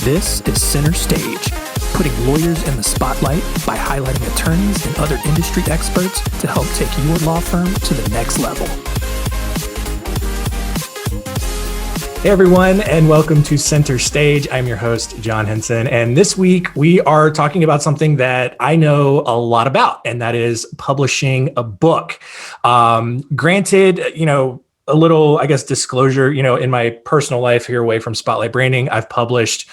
This is Center Stage, putting lawyers in the spotlight by highlighting attorneys and other industry experts to help take your law firm to the next level. Hey everyone, and welcome to Center Stage. I'm your host, John Henson, and this week we are talking about something that I know a lot about, and that is publishing a book. Granted, a little, disclosure, in my personal life here away from Spotlight Branding, I've published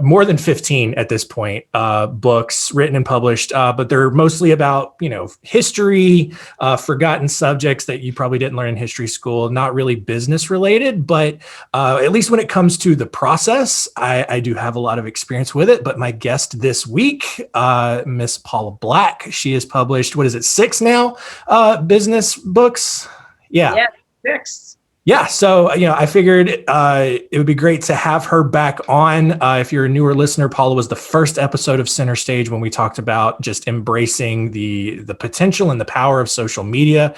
more than 15 at this point, books written and published, but they're mostly about, history, forgotten subjects that you probably didn't learn in history school, not really business related, but at least when it comes to the process, I do have a lot of experience with it. But my guest this week, Miss Paula Black, she has published, 6 now, business books? Yeah, 6. Yeah. So, I figured it would be great to have her back on. If you're a newer listener, Paula was the first episode of Center Stage when we talked about just embracing the potential and the power of social media.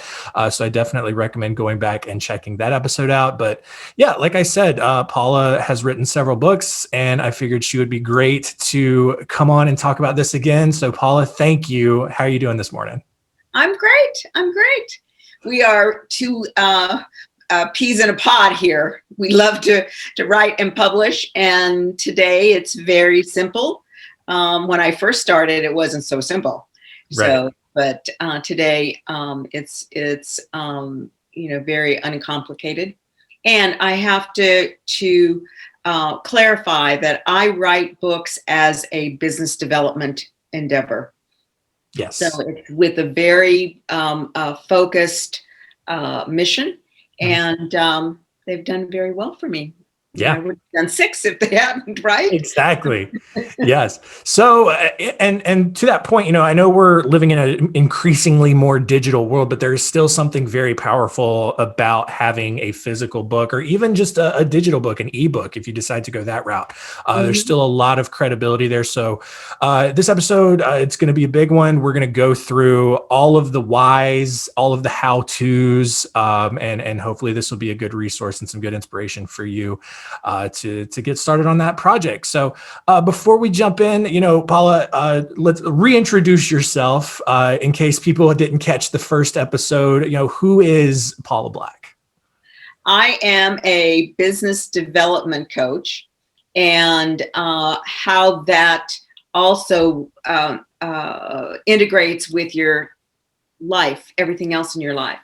So I definitely recommend going back and checking that episode out. But yeah, like I said, Paula has written several books, and I figured she would be great to come on and talk about this again. So Paula, thank you. How are you doing this morning? I'm great. We are two peas in a pod here. We love to write and publish, and today it's very simple. When I first started, it wasn't so simple. Right. But today it's very uncomplicated. And I have to clarify that I write books as a business development endeavor. Yes. So it's with a very focused mission. And they've done very well for me. Yeah. I would have done 6 if they hadn't, right? Exactly. Yes. So, and to that point, I know we're living in an increasingly more digital world, but there's still something very powerful about having a physical book, or even just a digital book, an ebook, if you decide to go that route. There's still a lot of credibility there. So this episode, it's going to be a big one. We're going to go through all of the whys, all of the how-tos, and hopefully this will be a good resource and some good inspiration for you to get started on that project. So before we jump in, Paula, let's reintroduce yourself in case people didn't catch the first episode. Who is Paula Black? I am a business development coach, and how that also integrates with your life, everything else in your life.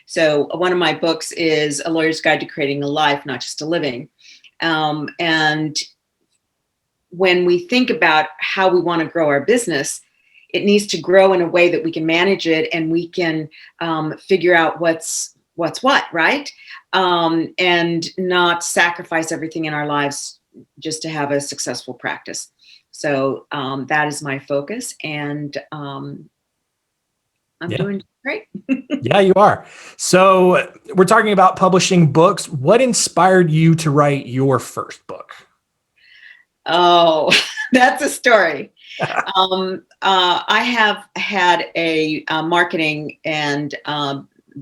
So one of my books is A Lawyer's Guide to Creating a Life, Not Just a Living. And when we think about how we want to grow our business, it needs to grow in a way that we can manage it and we can figure out what's what, right? And not sacrifice everything in our lives just to have a successful practice. So that is my focus, and I'm doing great. Yeah, you are. So we're talking about publishing books. What inspired you to write your first book? Oh, that's a story. I have had a marketing and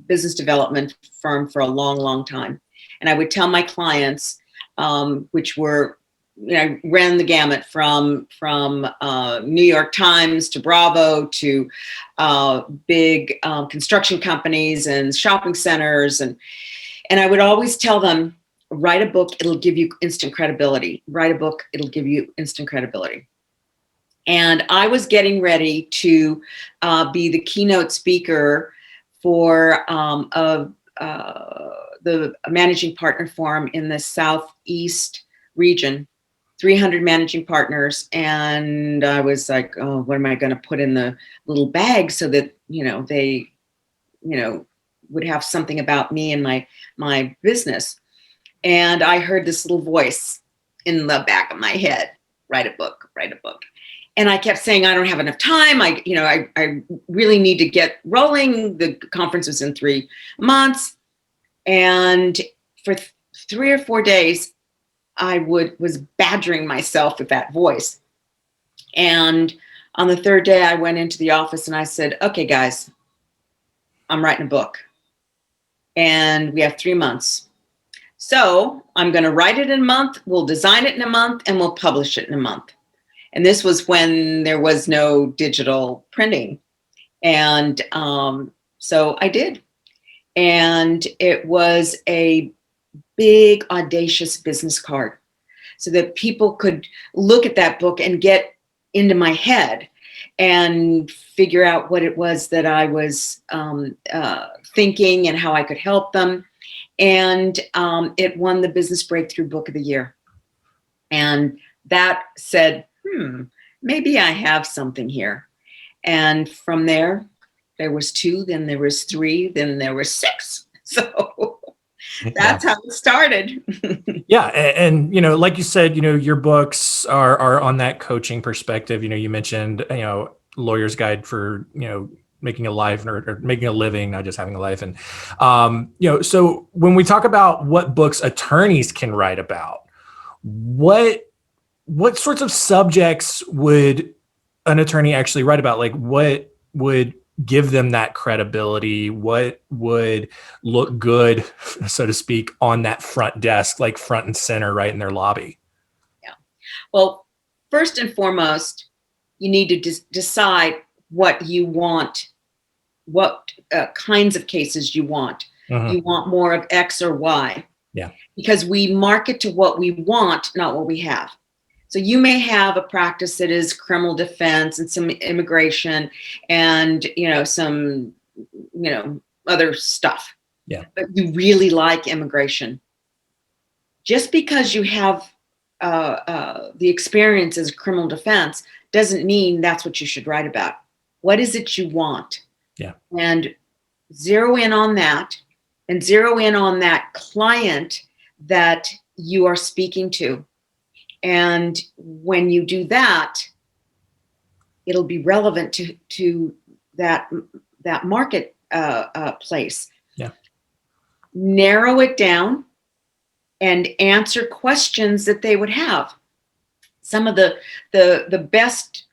business development firm for a long, long time. And I would tell my clients, which were, ran the gamut from New York Times to Bravo to big construction companies and shopping centers. And I would always tell them, write a book, it'll give you instant credibility. Write a book, it'll give you instant credibility. And I was getting ready to be the keynote speaker for the managing partner forum in the Southeast region. 300 managing partners. And I was like, oh, what am I going to put in the little bag so that, they, would have something about me and my business. And I heard this little voice in the back of my head, write a book. And I kept saying, I don't have enough time. I really need to get rolling. The conference was in 3 months. And for 3 or 4 days, I was badgering myself with that voice. And on the 3rd day, I went into the office and I said, okay, guys, I'm writing a book. And we have 3 months. So I'm going to write it in a month, we'll design it in a month, and we'll publish it in a month. And this was when there was no digital printing. And so I did. And it was a big, audacious business card so that people could look at that book and get into my head and figure out what it was that I was thinking and how I could help them. And it won the Business Breakthrough Book of the Year. And that said, maybe I have something here. And from there was 2, then there was 3, then there was 6. So that's how it started. Yeah. And, like you said, your books are on that coaching perspective. You mentioned, Lawyer's Guide for, making a life or making a living, not just having a life. And, so when we talk about what books attorneys can write about, what sorts of subjects would an attorney actually write about? Like, what would give them that credibility? What would look good, so to speak, on that front desk, like front and center, right in their lobby? Yeah. Well, first and foremost, you need to decide what you want, what kinds of cases you want. You want more of X or Y. Yeah. Because we market to what we want, not what we have. So you may have a practice that is criminal defense and some immigration and, some, other stuff. Yeah. But you really like immigration. Just because you have the experience as criminal defense doesn't mean that's what you should write about. What is it you want? Yeah. And zero in on that, and zero in on that client that you are speaking to. And when you do that, it'll be relevant to that market place. Yeah. Narrow it down and answer questions that they would have. Some of the best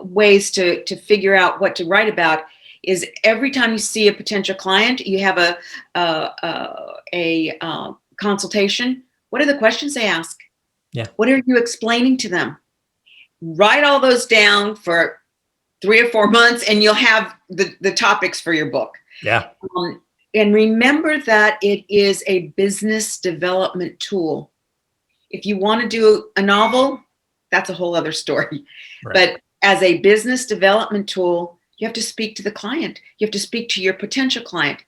ways to figure out what to write about is every time you see a potential client, you have a consultation. What are the questions they ask? Yeah. What are you explaining to them? Write all those down for 3 or 4 months and you'll have the topics for your book. Yeah. And remember that it is a business development tool. If you want to do a novel, that's a whole other story. Right. But as a business development tool, you have to speak to the client. You have to speak to your potential client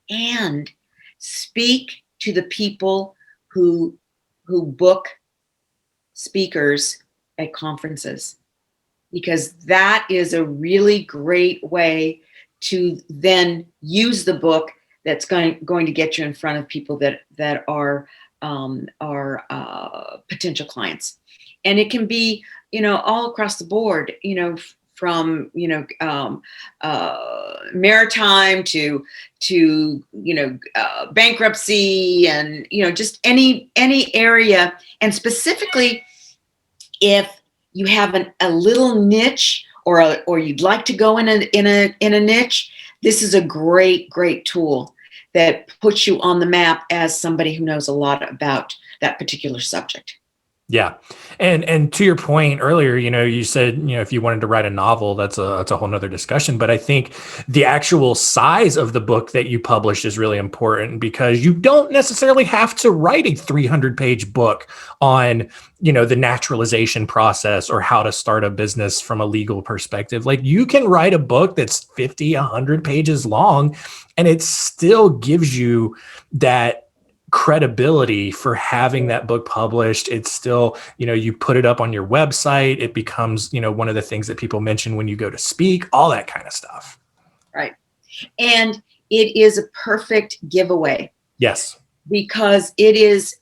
and speak to the people who book speakers at conferences, because that is a really great way to then use the book that's going to get you in front of people that are potential clients. And it can be, all across the board, from, maritime to bankruptcy and, just any area. And specifically, if you have a little niche or you'd like to go in a niche, this is a great tool that puts you on the map as somebody who knows a lot about that particular subject. Yeah. And to your point earlier, you said, if you wanted to write a novel, that's a whole nother discussion. But I think the actual size of the book that you publish is really important, because you don't necessarily have to write a 300-page book on, the naturalization process or how to start a business from a legal perspective. Like, you can write a book that's 50, 100 pages long, and it still gives you that credibility for having that book published. It's still, you put it up on your website. It becomes, one of the things that people mention when you go to speak, all that kind of stuff. Right. And it is a perfect giveaway. Yes. Because it is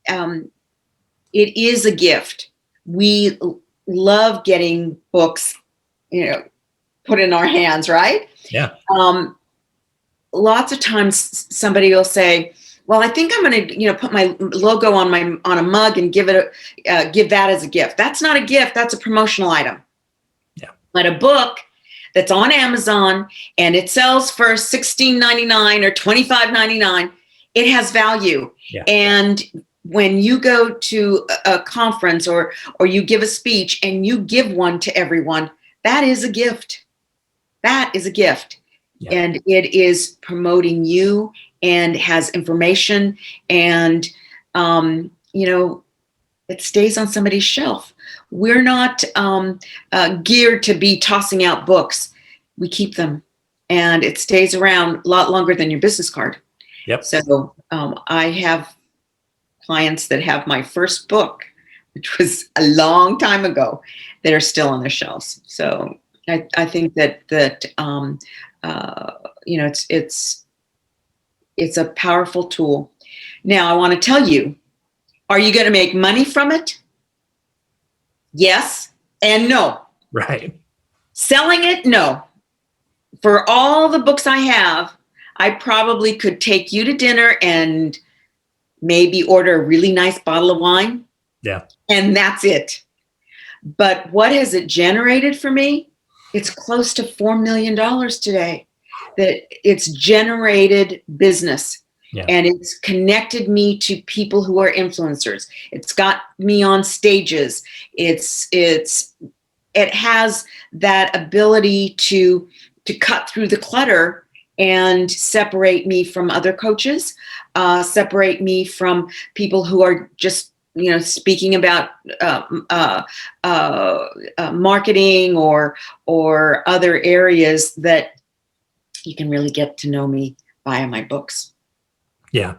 a gift. We love getting books, put in our hands, right? Yeah. Lots of times somebody will say, well, I think I'm going to, put my logo on a mug and give that as a gift. That's not a gift. That's a promotional item. Yeah. But a book that's on Amazon and it sells for $16.99 or $25.99 It has value. Yeah. And when you go to a conference or you give a speech and you give one to everyone, that is a gift. That is a gift. Yeah. And it is promoting you and has information, and it stays on somebody's shelf. We're not geared to be tossing out books. We keep them, and it stays around a lot longer than your business card. Yep. So I have clients that have my first book, which was a long time ago, that are still on their shelves. So I think that it's a powerful tool. Now I want to tell you, are you going to make money from it? Yes and no. Right. Selling it? No. For all the books I have, I probably could take you to dinner and maybe order a really nice bottle of wine. Yeah. And that's it. But what has it generated for me? It's close to $4 million today. That it's generated business. Yeah. And it's connected me to people who are influencers. It's got me on stages. It has that ability to cut through the clutter and separate me from other coaches, separate me from people who are just speaking about marketing or other areas that you can really get to know me via my books. Yeah.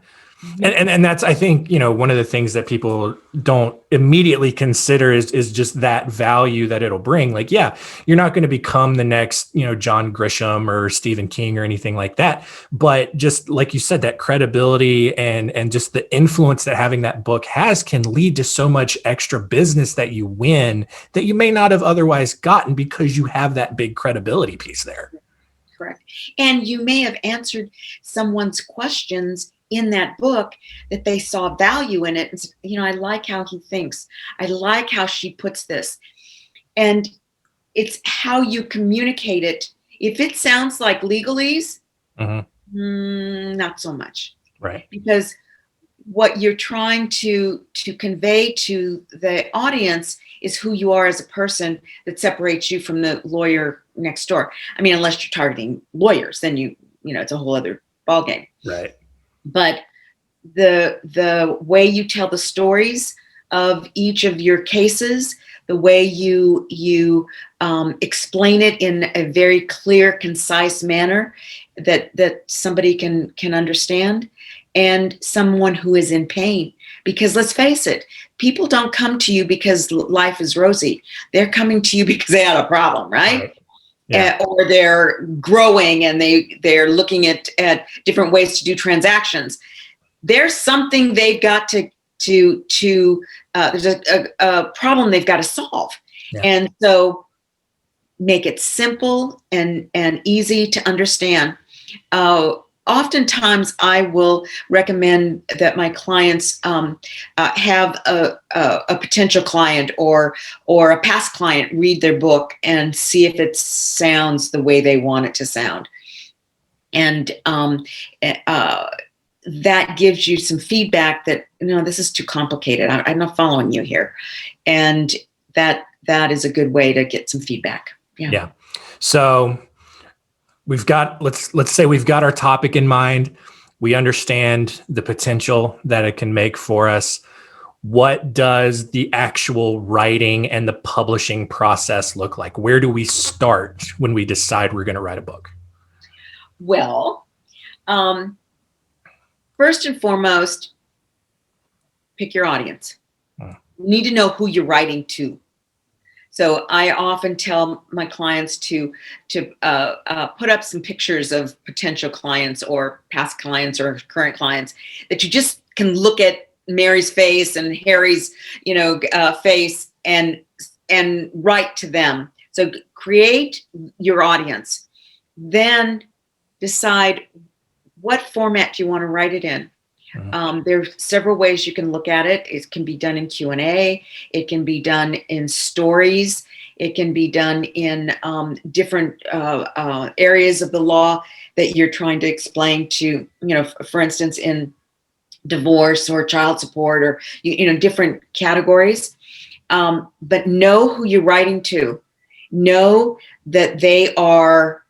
And that's, I think, one of the things that people don't immediately consider is just that value that it'll bring. Like, yeah, you're not going to become the next, John Grisham or Stephen King or anything like that. But just like you said, that credibility and just the influence that having that book has can lead to so much extra business that you win that you may not have otherwise gotten because you have that big credibility piece there. Correct. And you may have answered someone's questions in that book that they saw value in it. And, I like how he thinks. I like how she puts this. And it's how you communicate it. If it sounds like legalese, not so much. Right. Because what you're trying to convey to the audience is who you are as a person that separates you from the lawyer next door. I mean, unless you're targeting lawyers, then it's a whole other ballgame. Right. But the way you tell the stories of each of your cases, the way you explain it in a very clear, concise manner that somebody can understand, and someone who is in pain. Because let's face it, people don't come to you because life is rosy. They're coming to you because they had a problem, right? Yeah. Or they're growing and they're looking at different ways to do transactions. There's something they've got to there's a problem they've got to solve. Yeah. And so make it simple and easy to understand. Oftentimes I will recommend that my clients have a potential client or a past client read their book and see if it sounds the way they want it to sound. And that gives you some feedback that, this is too complicated. I'm not following you here. And that is a good way to get some feedback. Yeah. So we've got, let's say we've got our topic in mind. We understand the potential that it can make for us. What does the actual writing and the publishing process look like? Where do we start when we decide we're going to write a book? Well, first and foremost, pick your audience. You need to know who you're writing to. So I often tell my clients to put up some pictures of potential clients or past clients or current clients that you just can look at Mary's face and Harry's, face and write to them. So create your audience, then decide what format you want to write it in. There are several ways you can look at it. It can be done in Q&A. It can be done in stories. It can be done in different areas of the law that you're trying to explain to, for instance, in divorce or child support, or different categories. But know who you're writing to. Know that they are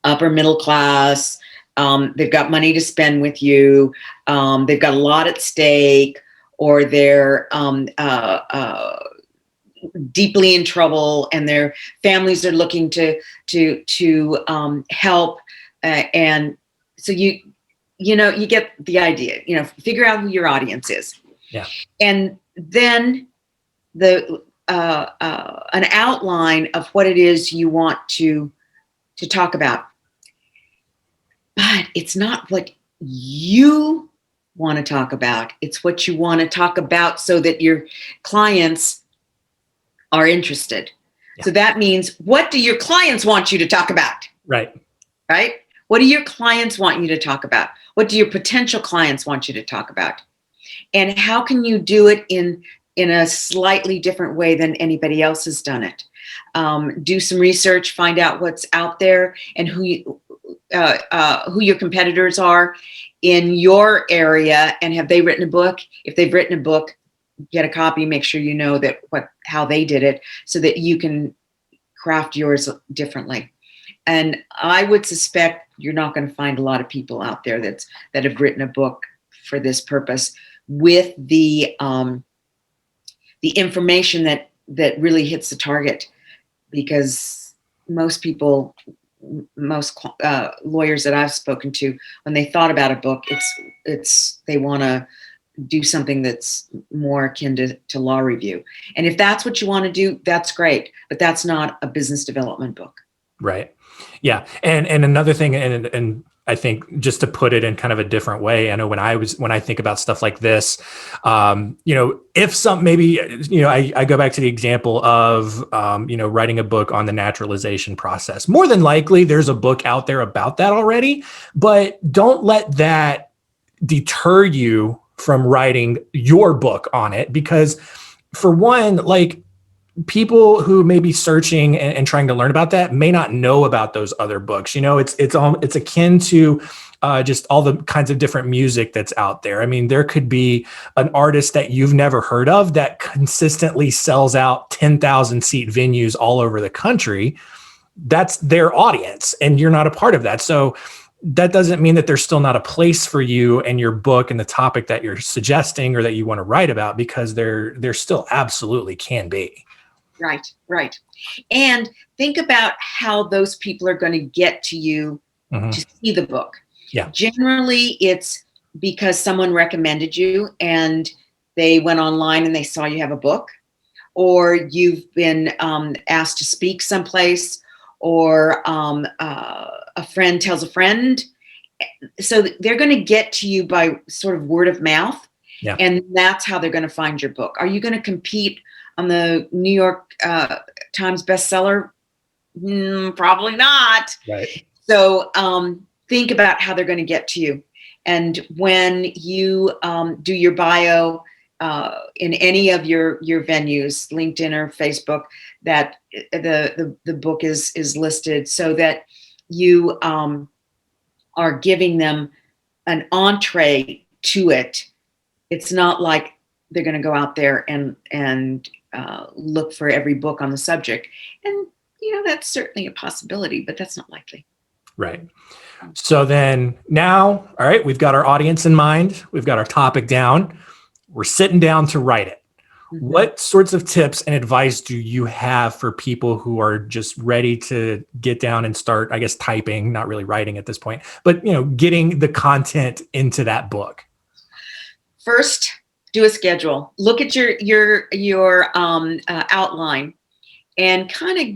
upper middle class. They've got money to spend with you. They've got a lot at stake, or they're deeply in trouble, and their families are looking to help. And so you get the idea. Figure out who your audience is. Yeah. And then an outline of what it is you want to talk about. But it's not what you want to talk about. It's what you want to talk about so that your clients are interested. Yeah. So that means, what do your clients want you to talk about? Right. Right? What do your clients want you to talk about? What do your potential clients want you to talk about? And how can you do it in a slightly different way than anybody else has done it? Do some research, find out what's out there, and who your competitors are in your area, and have they written a book? If they've written a book, get a copy, make sure you know how they did it, so that you can craft yours differently. And I would suspect you're not going to find a lot of people out there that have written a book for this purpose, with the information that really hits the target. Because most lawyers that I've spoken to, when they thought about a book, they want to do something that's more akin to law review. And if that's what you want to do, that's great, but that's not a business development book. Right. Yeah. And another thing, and I think, just to put it in kind of a different way, I know when I think about stuff like this, if maybe, I go back to the example of, writing a book on the naturalization process. More than likely, there's a book out there about that already, but don't let that deter you from writing your book on it. Because, for one, like, people who may be searching and trying to learn about that may not know about those other books. It's akin to just all the kinds of different music that's out there. I mean, there could be an artist that you've never heard of that consistently sells out 10,000 seat venues all over the country. That's their audience, and you're not a part of that. So that doesn't mean that there's still not a place for you and your book and the topic that you're suggesting or that you want to write about, because there still absolutely can be. Right. And think about how those people are going to get to you to see the book. Yeah. Generally, it's because someone recommended you and they went online and they saw you have a book, or you've been asked to speak someplace, or a friend tells a friend. So they're going to get to you by sort of word of mouth. Yeah. And that's how they're going to find your book. Are you going to compete on the New York Times bestseller? Probably not. Right. So think about how they're going to get to you. And when you do your bio in any of your venues, LinkedIn or Facebook, that the book is listed, so that you are giving them an entree to it. It's not like they're going to go out there and look for every book on the subject. And, that's certainly a possibility, but that's not likely. Right. So then now, all right, we've got our audience in mind. We've got our topic down. We're sitting down to write it. Mm-hmm. What sorts of tips and advice do you have for people who are just ready to get down and start, I guess, typing, not really writing at this point, but, getting the content into that book? First, do a schedule. Look at your outline, and kind of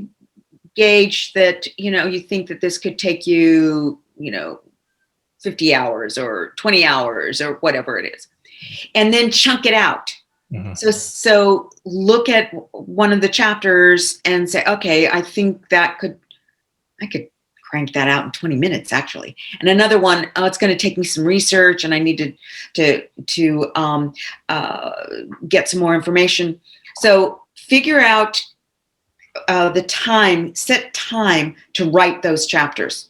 gauge that, you think that this could take you, 50 hours or 20 hours or whatever it is. And then chunk it out. Mm-hmm. So look at one of the chapters and say, okay, I think I could crank that out in 20 minutes, actually. And another one, it's going to take me some research, and I need to get some more information. So figure out set time to write those chapters.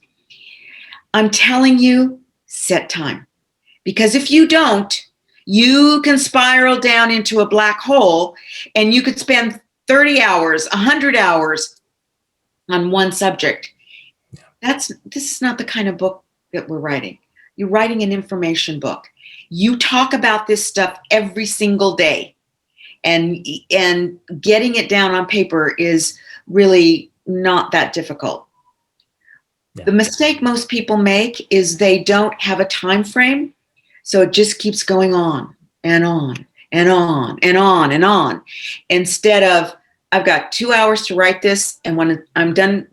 I'm telling you, set time, Because if you don't, you can spiral down into a black hole, and you could spend 30 hours, 100 hours on one subject. This is not the kind of book that we're writing. You're writing an information book. You talk about this stuff every single day, and getting it down on paper is really not that difficult. Yeah. The mistake most people make is they don't have a time frame, so it just keeps going on and on and on and on and on. Instead of, I've got 2 hours to write this, and when I'm done,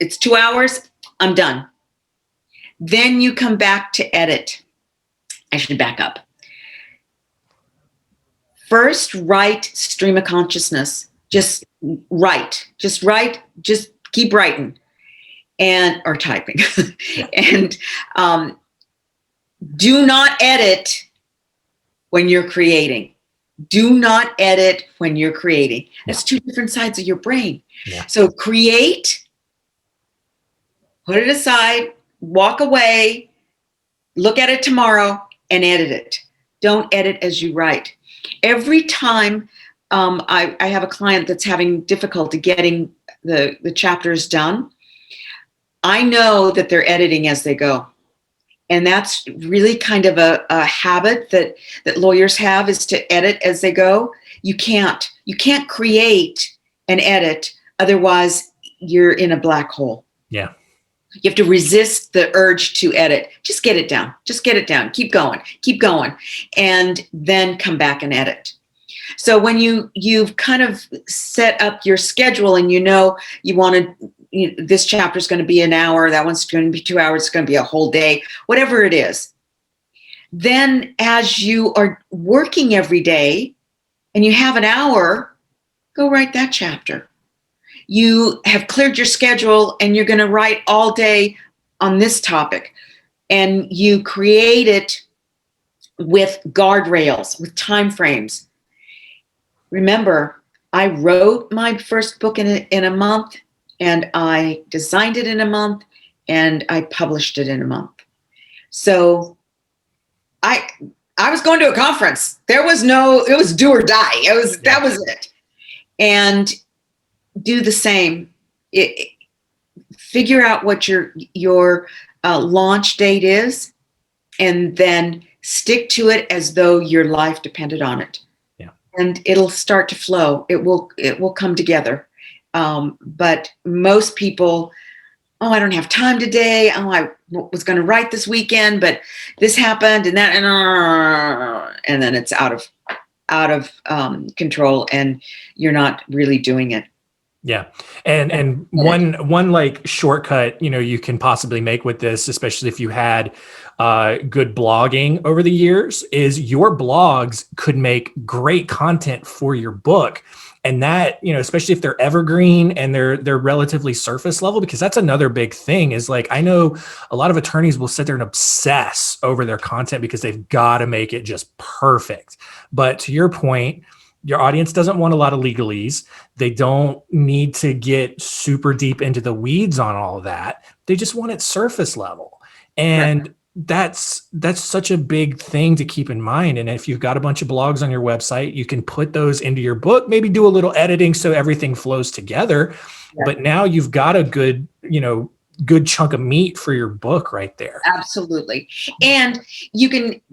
it's 2 hours, I'm done. Then you come back to edit. I should back up. First, write stream of consciousness. Just write. Just keep writing or typing. And do not edit when you're creating. Do not edit when you're creating. That's two different sides of your brain. Yeah. So create, put it aside, walk away, look at it tomorrow, and edit it. Don't edit as you write. Every time I have a client that's having difficulty getting the chapters done, I know that they're editing as they go. And that's really kind of a habit that lawyers have, is to edit as they go. You can't create and edit. Otherwise, you're in a black hole. Yeah. You have to resist the urge to edit. Just get it down. Just get it down. Keep going. Keep going. And then come back and edit. So when you've kind of set up your schedule, and you want to, this chapter is going to be an hour, that one's going to be 2 hours, it's going to be a whole day, whatever it is. Then as you are working every day and you have an hour, go write that chapter. You have cleared your schedule and you're going to write all day on this topic, and you create it with guardrails, with time frames. Remember, I wrote my first book in a month, and I designed it in a month, and I published it in a month. So I was going to a conference. It was do or die. That was it. And do the same. Figure out what your launch date is, and then stick to it as though your life depended on it. Yeah. And it'll start to flow. It will come together. But most people, I don't have time today. I was going to write this weekend, but this happened and that, and then it's out of control, and you're not really doing it. Yeah. And one like shortcut, you can possibly make with this, especially if you had good blogging over the years, is your blogs could make great content for your book. And that, especially if they're evergreen and they're relatively surface level, because that's another big thing, is like, I know a lot of attorneys will sit there and obsess over their content because they've got to make it just perfect. But to your point, your audience doesn't want a lot of legalese. They don't need to get super deep into the weeds on all of that. They just want it surface level. And that's such a big thing to keep in mind. And if you've got a bunch of blogs on your website, you can put those into your book, maybe do a little editing so everything flows together. Yeah. But now you've got a good chunk of meat for your book right there. Absolutely. And you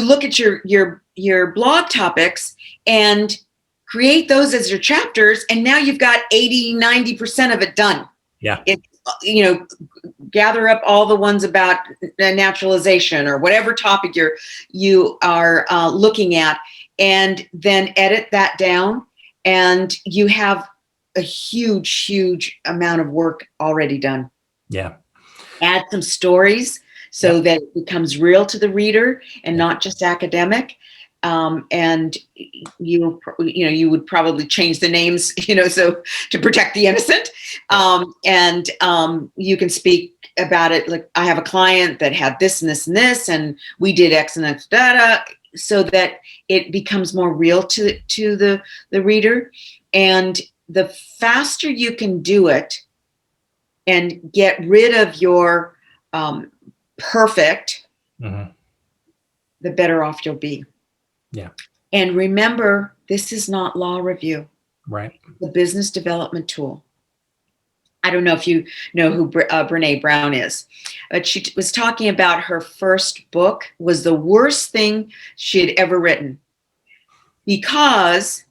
look at your blog topics and create those as your chapters, and now you've got 80-90% of it done. Yeah. Gather up all the ones about naturalization or whatever topic you are looking at, and then edit that down, and you have a huge amount of work already done. Yeah. Add some stories so that it becomes real to the reader and not just academic. And you would probably change the names, so to protect the innocent. And you can speak about it. Like, I have a client that had this and this and this, and we did X and X data, so that it becomes more real to the reader. And the faster you can do it and get rid of your perfect, the better off you'll be. Yeah. And remember, this is not law review. Right. The business development tool. I don't know if you know who Brene Brown is, but she was talking about her first book was the worst thing she had ever written because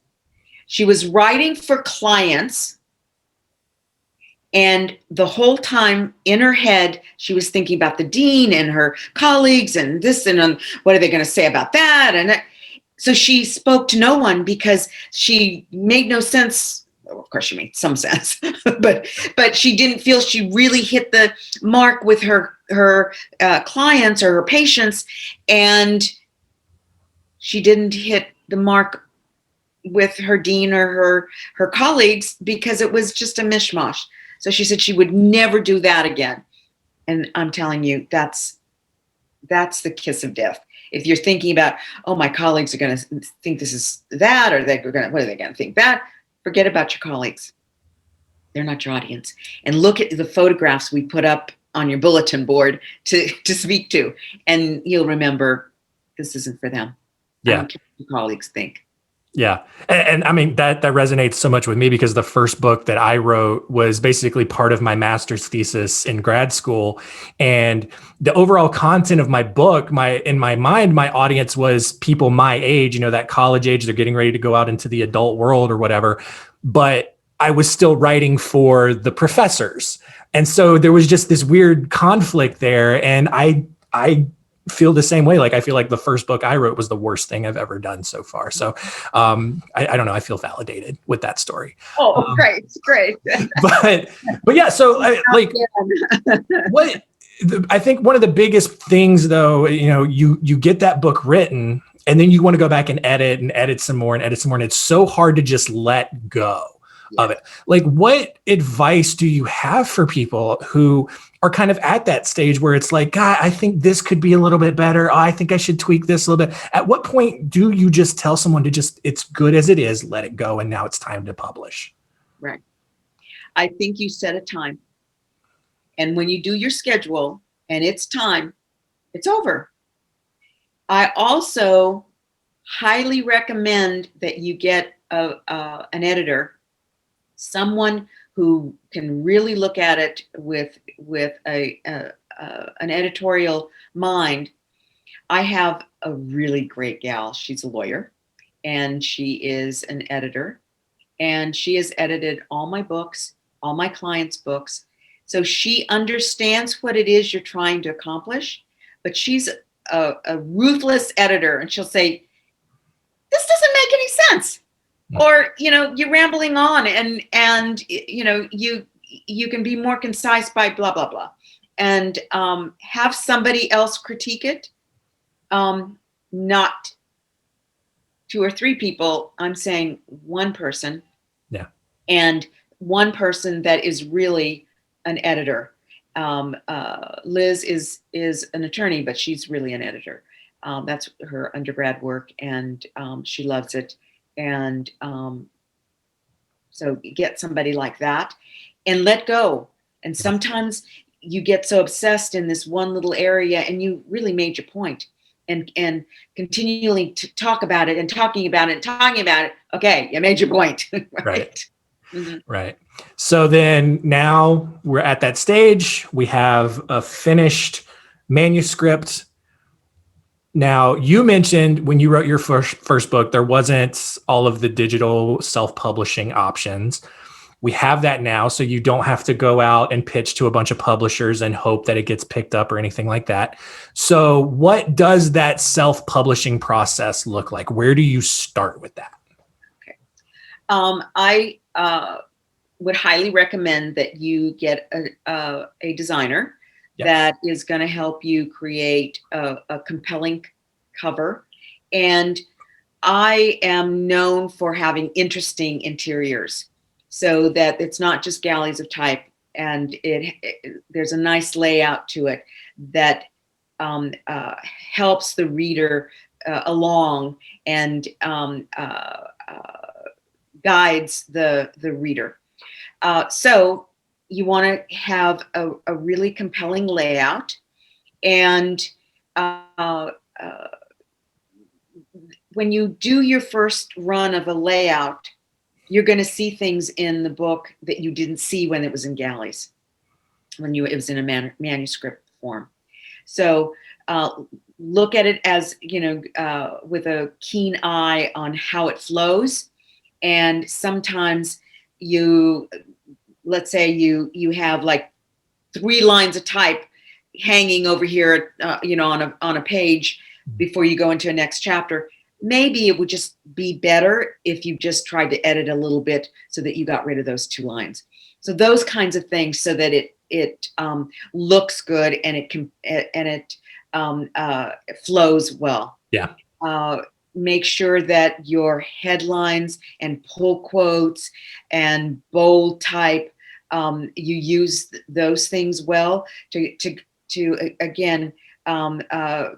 she was writing for clients, and the whole time in her head, she was thinking about the dean and her colleagues and this and what are they going to say about that? And so she spoke to no one because she made no sense. Of course, she made some sense, but she didn't feel she really hit the mark with her clients or her patients, and she didn't hit the mark with her dean or her colleagues because it was just a mishmash. So she said she would never do that again. And I'm telling you, that's the kiss of death. If you're thinking about, oh, my colleagues are going to think this is that, or what are they going to think that? Forget about your colleagues. They're not your audience. And look at the photographs we put up on your bulletin board to speak to, and you'll remember this isn't for them. Yeah. I don't care what your colleagues think. Yeah. And I mean, that resonates so much with me because the first book that I wrote was basically part of my master's thesis in grad school. And the overall content of my book, in my mind, my audience was people my age, that college age, they're getting ready to go out into the adult world or whatever. But I was still writing for the professors. And so there was just this weird conflict there. And I feel the same way. Like, I feel like the first book I wrote was the worst thing I've ever done so far. So I don't know. I feel validated with that story. Oh, great. But yeah, so I think one of the biggest things though, you get that book written and then you want to go back and edit some more. And it's so hard to just let go of it. Like, what advice do you have for people who are kind of at that stage where it's like, God, I think this could be a little bit better. Oh, I think I should tweak this a little bit. At what point do you just tell someone to it's good as it is, let it go, and now it's time to publish? Right. I think you set a time. And when you do your schedule and it's time, it's over. I also highly recommend that you get an editor, someone who can really look at it with an editorial mind. I have a really great gal. She's a lawyer and she is an editor, and she has edited all my books, all my clients' books. So she understands what it is you're trying to accomplish, but she's a ruthless editor, and she'll say, this doesn't make any sense. Or, you're rambling on and you can be more concise by blah, blah, blah. And have somebody else critique it. Not 2 or 3 people. I'm saying one person. Yeah. And one person that is really an editor. Liz is an attorney, but she's really an editor. That's her undergrad work, and she loves it. And so get somebody like that and let go. And sometimes you get so obsessed in this one little area and you really made your point, and continually to talk about it and talking about it and talking about it. Okay, you made your point. Right. Mm-hmm. Right. So then now we're at that stage. We have a finished manuscript. Now, you mentioned when you wrote your first book, there wasn't all of the digital self-publishing options. We have that now, so you don't have to go out and pitch to a bunch of publishers and hope that it gets picked up or anything like that. So what does that self-publishing process look like? Where do you start with that? Okay. I would highly recommend that you get a designer that is going to help you create a compelling cover. And I am known for having interesting interiors, so that it's not just galleys of type, and there's a nice layout to it that helps the reader along and guides the reader. So you want to have a really compelling layout, and when you do your first run of a layout, you're going to see things in the book that you didn't see when it was in galleys, it was in a manuscript form. So look at it as, with a keen eye on how it flows. And sometimes let's say you have like 3 lines of type hanging over here, on a page before you go into a next chapter. Maybe it would just be better if you just tried to edit a little bit so that you got rid of those 2 lines. So those kinds of things, so that it looks good and it flows well. Yeah. Make sure that your headlines and pull quotes and bold type, you use those things well to again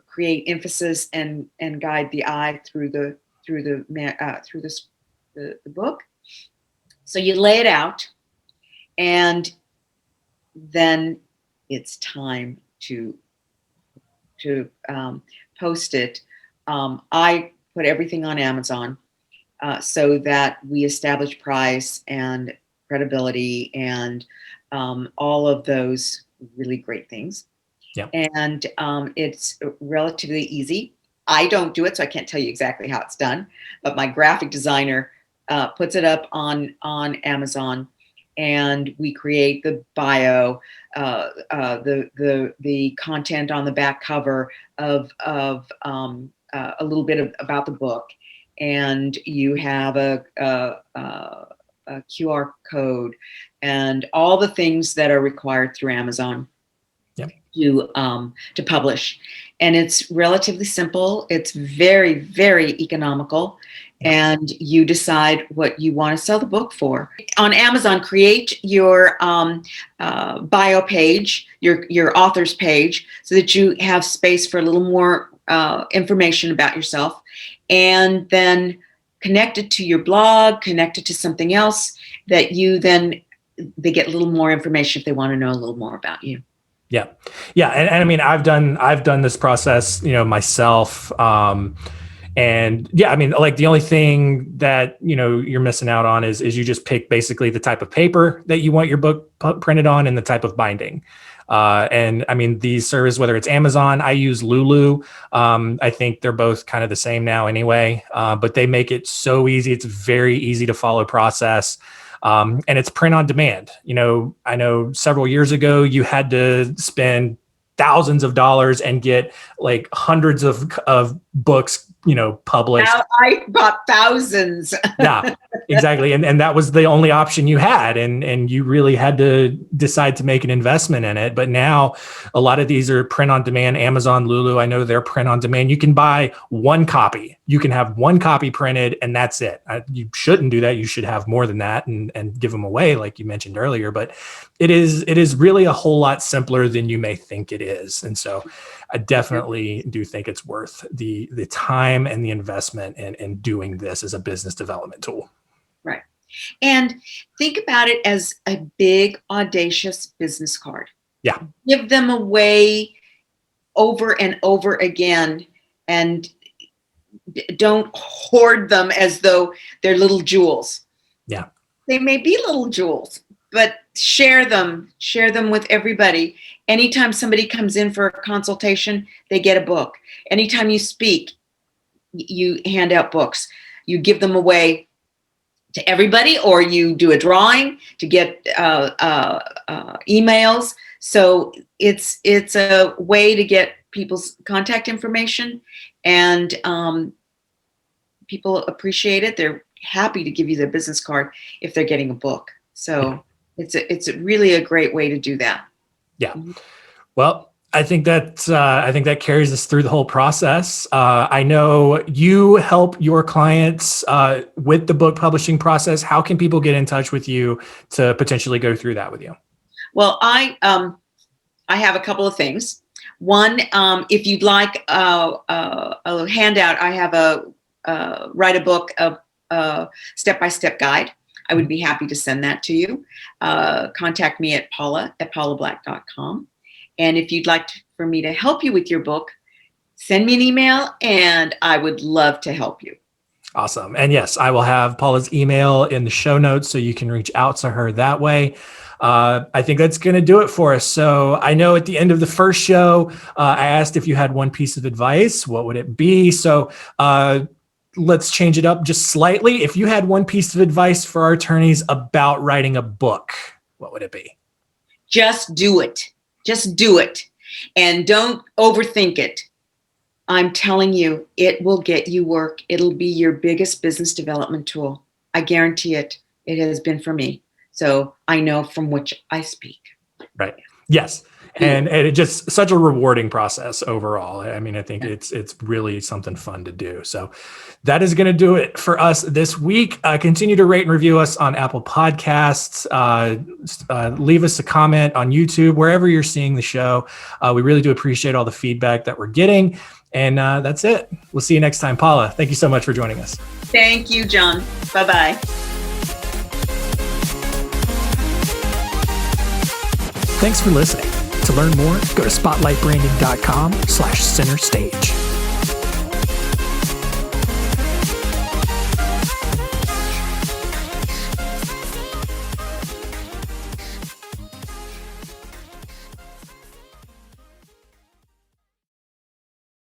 create emphasis and guide the eye through the book. So you lay it out, and then it's time to post it. I put everything on Amazon so that we establish price and credibility and all of those really great things. Yeah. And it's relatively easy. I don't do it, so I can't tell you exactly how it's done, but my graphic designer puts it up on Amazon, and we create the bio, the content on the back cover of a little bit about the book, and you have a QR code and all the things that are required through Amazon. Yep. To publish. And it's relatively simple. It's very, very economical. Yep. And you decide what you want to sell the book for. On Amazon, create your bio page, your author's page, so that you have space for a little more information about yourself, and then connect it to your blog, connect it to something else that they get a little more information if they want to know a little more about you. Yeah. Yeah. And I mean, I've done this process, myself. And yeah, I mean, like the only thing that, you're missing out on is you just pick basically the type of paper that you want your book printed on and the type of binding. And I mean, these services, whether it's Amazon, I use Lulu. I think they're both kind of the same now anyway, but they make it so easy. It's a very easy to follow process. And it's print on demand. I know several years ago you had to spend thousands of dollars and get like hundreds of books, published. Now I bought thousands. Yeah, exactly. And that was the only option you had. And you really had to decide to make an investment in it. But now a lot of these are print on demand. Amazon, Lulu, I know they're print on demand. You can buy 1 copy. You can have 1 copy printed and that's it. You shouldn't do that. You should have more than that and give them away, like you mentioned earlier. But it is really a whole lot simpler than you may think it is. And so I definitely do think it's worth the time and the investment in doing this as a business development tool. Right. And think about it as a big, audacious business card. Yeah. Give them away over and over again, and don't hoard them as though they're little jewels. Yeah. They may be little jewels, but share them with everybody. Anytime somebody comes in for a consultation, they get a book. Anytime you speak, you hand out books. You give them away to everybody, or you do a drawing to get emails. So it's a way to get people's contact information, and people appreciate it. They're happy to give you their business card if they're getting a book. So it's really a great way to do that. Yeah. Well, I think that carries us through the whole process. I know you help your clients with the book publishing process. How can people get in touch with you to potentially go through that with you? Well, I have a couple of things. One, if you'd like a handout, I have a write a book, a step-by-step guide. I would be happy to send that to you. Contact me at paulablack.com. And if you'd like for me to help you with your book, send me an email and I would love to help you. Awesome. And yes, I will have Paula's email in the show notes so you can reach out to her that way. I think that's going to do it for us. So I know at the end of the first show, I asked if you had one piece of advice, what would it be? So let's change it up just slightly. If you had one piece of advice for our attorneys about writing a book, what would it be? Just do it. Just do it. And don't overthink it. I'm telling you, it will get you work. It'll be your biggest business development tool. I guarantee it. It has been for me. So I know from which I speak. Right. Yes. And it's just such a rewarding process overall. I mean, I think it's really something fun to do. So that is going to do it for us this week. Continue to rate and review us on Apple Podcasts. Leave us a comment on YouTube, wherever you're seeing the show. We really do appreciate all the feedback that we're getting. And that's it. We'll see you next time. Paula, thank you so much for joining us. Thank you, John. Bye-bye. Thanks for listening. To learn more, go to spotlightbranding.com/centerstage.